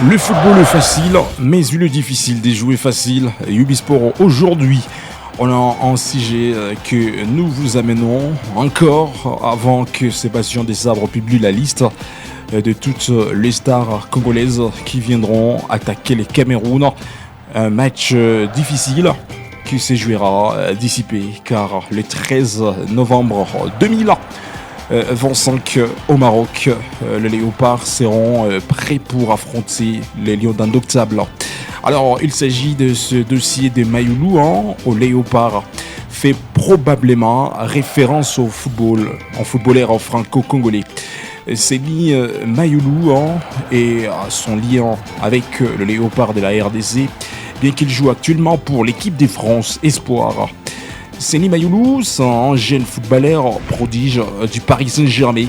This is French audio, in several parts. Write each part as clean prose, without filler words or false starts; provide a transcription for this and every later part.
Le football est facile, mais il est difficile de jouer facile. Ubisport aujourd'hui, on a un sujet que nous vous amenons encore avant que Sébastien Desabre publie la liste de toutes les stars congolaises qui viendront attaquer les Cameroun. Un match difficile qui se jouera d'ici peu, car le 13 novembre 2025 au Maroc, les Léopards seront prêts pour affronter les Lions d'Indomptable. Alors, il s'agit de ce dossier de Mayoulou, au Léopard, fait probablement référence au football, en footballeur franco-congolais. Seny Mayoulou et son lien avec le Léopard de la RDC, bien qu'il joue actuellement pour l'équipe de France Espoir. Seny Mayoulou, c'est un jeune footballeur prodige du Paris Saint-Germain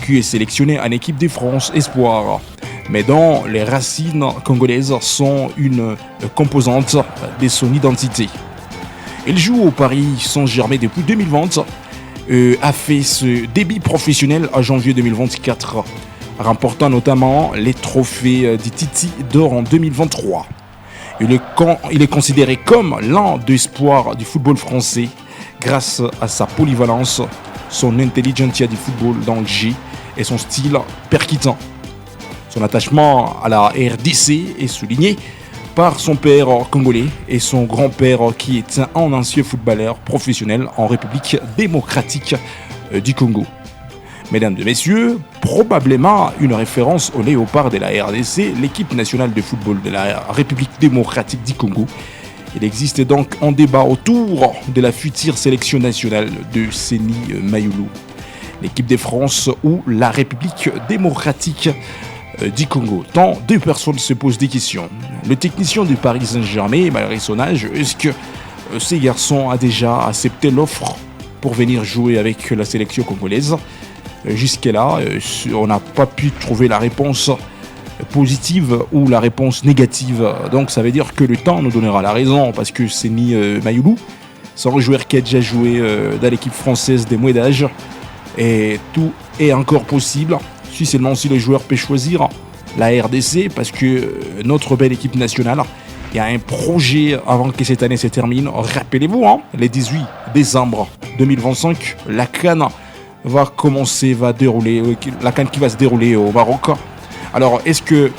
qui est sélectionné en équipe de France Espoir, mais dont les racines congolaises sont une composante de son identité. Il joue au Paris Saint-Germain depuis 2020, a fait ce début professionnel en janvier 2024, remportant notamment les trophées du Titi d'or en 2023. Il est considéré comme l'un des espoirs du football français grâce à sa polyvalence, son intelligentsia du football dans le jeu et son style percutant. Son attachement à la RDC est souligné par son père congolais et son grand-père qui est un ancien footballeur professionnel en République démocratique du Congo. Mesdames et messieurs, probablement une référence au Léopard de la RDC, l'équipe nationale de football de la République démocratique du Congo. Il existe donc un débat autour de la future sélection nationale de Seny Mayoulou, l'équipe de France ou la République démocratique du Congo. Tant deux personnes se posent des questions. Le technicien du Paris Saint-Germain, malgré son âge, est-ce que ce garçon a déjà accepté l'offre pour venir jouer avec la sélection congolaise ? Jusque-là, on n'a pas pu trouver la réponse positive ou la réponse négative. Donc ça veut dire que le temps nous donnera la raison, parce que Seny Mayoulou, c'est un joueur qui a déjà joué dans l'équipe française des moyens d'âge, et tout est encore possible, si seulement si le joueur peut choisir la RDC, parce que notre belle équipe nationale, il y a un projet avant que cette année se termine. Rappelez-vous, le 18 décembre 2025, la CAN va dérouler, la CAN qui va se dérouler au Maroc. Alors, est-ce que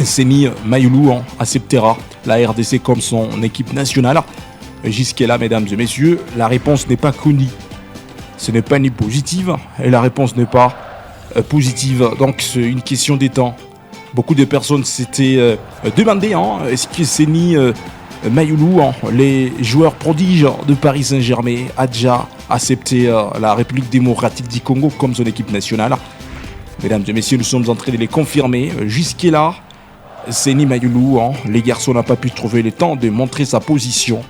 Seny Mayoulou acceptera la RDC comme son équipe nationale ? Jusqu'à-là, mesdames et messieurs, la réponse n'est pas connue. Ce n'est pas ni positive, et la réponse n'est pas positive. Donc, c'est une question des temps. Beaucoup de personnes s'étaient demandé est-ce que Seny Mayoulou, les joueurs prodiges de Paris Saint-Germain, a déjà accepté la République démocratique du Congo comme son équipe nationale. Mesdames et messieurs, nous sommes en train de les confirmer. Jusque-là, Seny Mayoulou, les garçons n'ont pas pu trouver le temps de montrer sa position,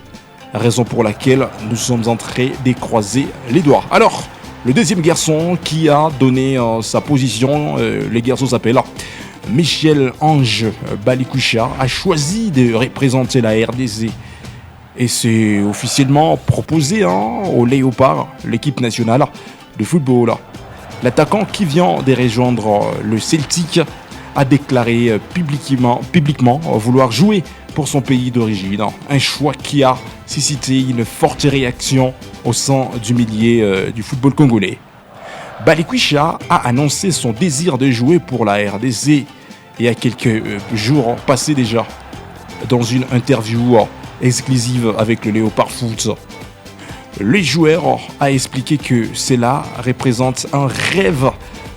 raison pour laquelle nous sommes en train de croiser les doigts. Alors, le deuxième garçon qui a donné sa position, les garçons s'appellent Michel-Ange Balikwisha, a choisi de représenter la RDC et c'est officiellement proposé au Léopard, l'équipe nationale de football. L'attaquant qui vient de rejoindre le Celtic a déclaré publiquement vouloir jouer pour son pays d'origine, un choix qui a suscité une forte réaction au sein du milieu du football congolais. Balikwisha a annoncé son désir de jouer pour la RDC il y a quelques jours passés déjà, dans une interview exclusive avec le Léopard Foot. Le joueur a expliqué que cela représente un rêve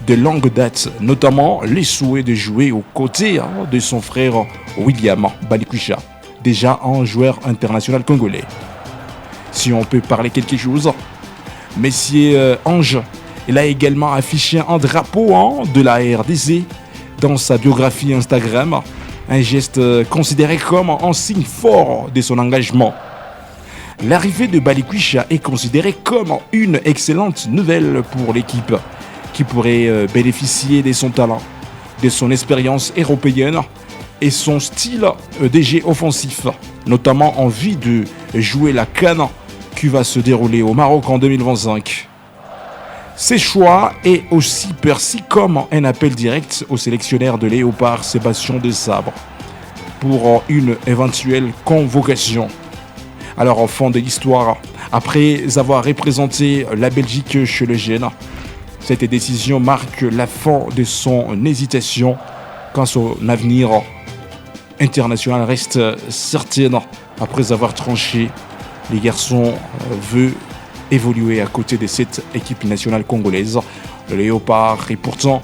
de longue date, notamment les souhaits de jouer aux côtés de son frère William Balikwisha, déjà un joueur international congolais. Si on peut parler quelque chose, Monsieur Ange, il a également affiché un drapeau de la RDC dans sa biographie Instagram, un geste considéré comme un signe fort de son engagement. L'arrivée de Balikwisha est considérée comme une excellente nouvelle pour l'équipe, qui pourrait bénéficier de son talent, de son expérience européenne et son style de jeu offensif, notamment en vue de jouer la CAN qui va se dérouler au Maroc en 2025. Ces choix est aussi perçu comme un appel direct au sélectionneur de Léopard Sébastien Desabre pour une éventuelle convocation. Alors, au fond de l'histoire, après avoir représenté la Belgique chez le Gène, cette décision marque la fin de son hésitation quand son avenir international reste certain. Après avoir tranché, les garçons veulent évoluer à côté de cette équipe nationale congolaise, le Léopard. Et pourtant,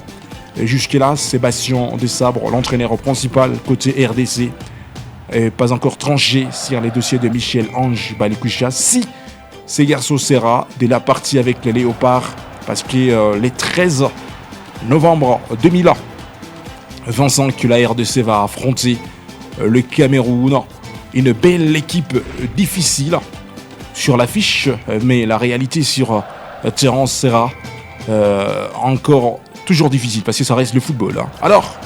jusque-là, Sébastien Desabre, l'entraîneur principal côté RDC, n'est pas encore tranché sur les dossiers de Michel-Ange Balikwisha. Si ces garçons sera de la partie avec les Léopards, parce que les 13 novembre 2025, la RDC va affronter le Cameroun, une belle équipe difficile sur l'affiche, mais la réalité sur terrain sera encore toujours difficile parce que ça reste le football. Alors,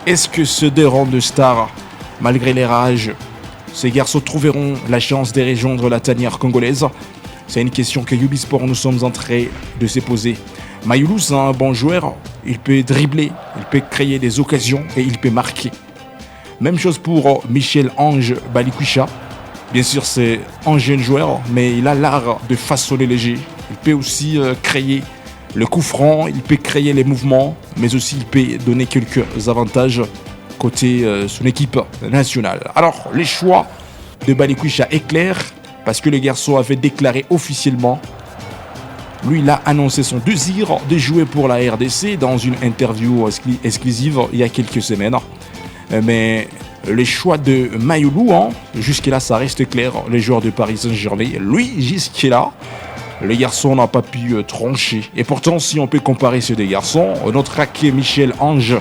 est-ce que ce deux rangs de stars, malgré les rages, ces garçons trouveront la chance de rejoindre la tanière congolaise? C'est une question que Ubisport nous sommes en train de se poser. Mayoulou, c'est un bon joueur, il peut dribbler, il peut créer des occasions et il peut marquer. Même chose pour Michel-Ange Balikwisha. Bien sûr, c'est un jeune joueur, mais il a l'art de façonner les jeux. Il peut aussi créer le coup franc, il peut créer les mouvements, mais aussi il peut donner quelques avantages côté son équipe nationale. Alors, les choix de Balikwisha est clair, parce que le garçon avait déclaré officiellement, lui, il a annoncé son désir de jouer pour la RDC dans une interview exclusive il y a quelques semaines. Mais les choix de Mayoulou, jusque-là, ça reste clair. Les joueurs de Paris Saint-Germain, lui, jusque-là, les garçons n'ont pas pu trancher. Et pourtant, si on peut comparer ces deux garçons, notre raquet Michel-Ange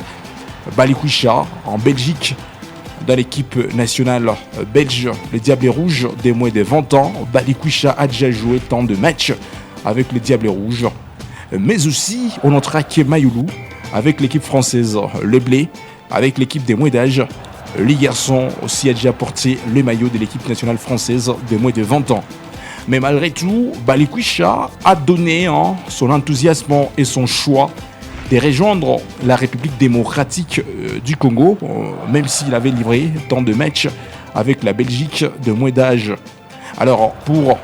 Balikwisha, en Belgique, dans l'équipe nationale belge, les Diables Rouges, des moins de 20 ans, Balikwisha a déjà joué tant de matchs avec les Diables Rouges. Mais aussi, on a traqué Mayoulou avec l'équipe française, le Blé, avec l'équipe des moins d'âge. Les garçons aussi a déjà porté le maillot de l'équipe nationale française de moins de 20 ans. Mais malgré tout, Balikwisha a donné son enthousiasme et son choix de rejoindre la République démocratique du Congo, même s'il avait livré tant de matchs avec la Belgique de moins d'âge. Alors pour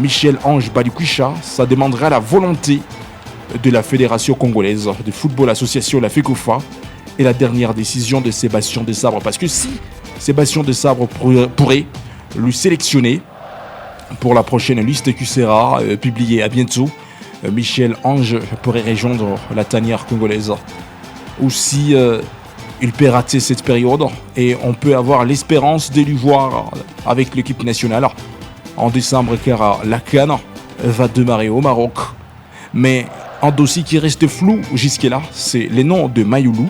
Michel-Ange Balikwisha, ça demandera la volonté de la Fédération congolaise de football association, la FECOFA, et la dernière décision de Sébastien Desabre. Parce que si Sébastien Desabre pourrait lui sélectionner pour la prochaine liste qui sera publiée à bientôt, Michel-Ange pourrait rejoindre la tanière congolaise. Ou si il peut rater cette période, et on peut avoir l'espérance de lui voir avec l'équipe nationale en décembre, car la CAN va démarrer au Maroc. Mais un dossier qui reste flou jusque-là, c'est les noms de Mayoulou.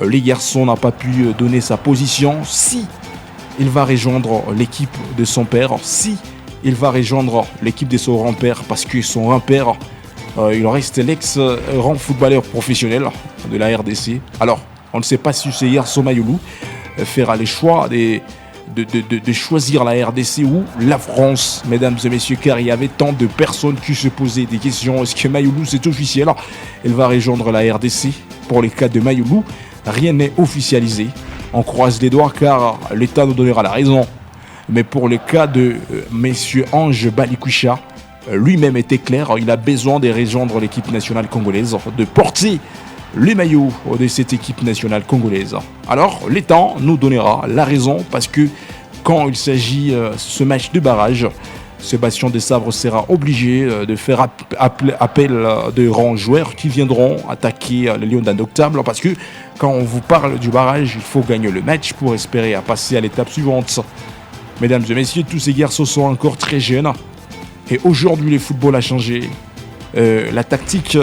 Les garçons n'ont pas pu donner sa position, si il va rejoindre l'équipe de son père, si il va rejoindre l'équipe de son grand-père, parce que son grand-père, il reste l'ex-grand footballeur professionnel de la RDC. Alors, on ne sait pas si ce garçon Mayoulou fera les choix de choisir la RDC ou la France, mesdames et messieurs, car il y avait tant de personnes qui se posaient des questions. Est-ce que Mayoulou, c'est officiel? Elle va rejoindre la RDC. Pour les cas de Mayoulou, rien n'est officialisé. On croise les doigts car l'État nous donnera la raison. Mais pour le cas de Monsieur Ange Balikwisha, lui-même était clair, il a besoin de rejoindre l'équipe nationale congolaise, de porter le maillot de cette équipe nationale congolaise. Alors, l'État nous donnera la raison, parce que quand il s'agit de ce match de barrage, Sébastien Desabre sera obligé de faire appel de grands joueurs qui viendront attaquer les Lions d'Indomptable, parce que quand on vous parle du barrage, il faut gagner le match pour espérer passer à l'étape suivante. Mesdames et messieurs, tous ces garçons sont encore très jeunes, et aujourd'hui le football a changé. La tactique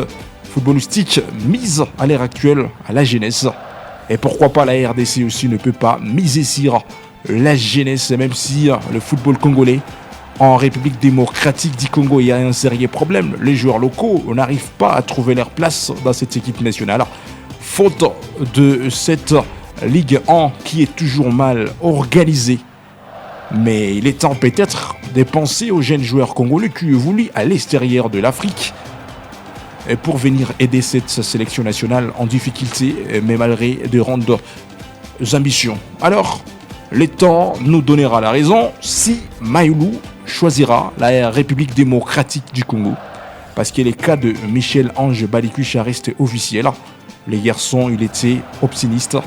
footballistique mise à l'heure actuelle à la jeunesse, et pourquoi pas la RDC aussi ne peut pas miser sur la jeunesse, même si le football congolais en République démocratique du Congo, il y a un sérieux problème. Les joueurs locaux n'arrivent pas à trouver leur place dans cette équipe nationale, faute de cette Ligue 1 qui est toujours mal organisée. Mais il est temps peut-être de penser aux jeunes joueurs congolais qui évoluent à l'extérieur de l'Afrique pour venir aider cette sélection nationale en difficulté, mais malgré de grandes ambitions. Alors, le temps nous donnera la raison si Mayulu choisira la République démocratique du Congo. Parce que le cas de Michel-Ange Balikwisha reste officiel. Les garçons, il était optimiste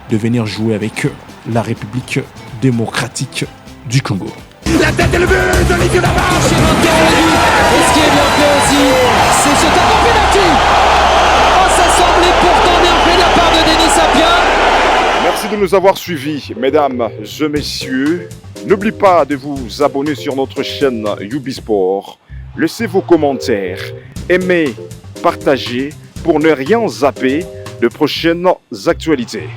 de venir jouer avec la République démocratique du Congo. La tête et le but de Ligue Lamarche. Et ce qui est bien fait aussi, c'est ce tableau penalty. Oh, ça semblait pourtant bien fait de la part de Denis Sapien. Merci de nous avoir suivis, mesdames et messieurs. N'oubliez pas de vous abonner sur notre chaîne Ubisport. Laissez vos commentaires, aimez, partagez pour ne rien zapper de prochaines actualités.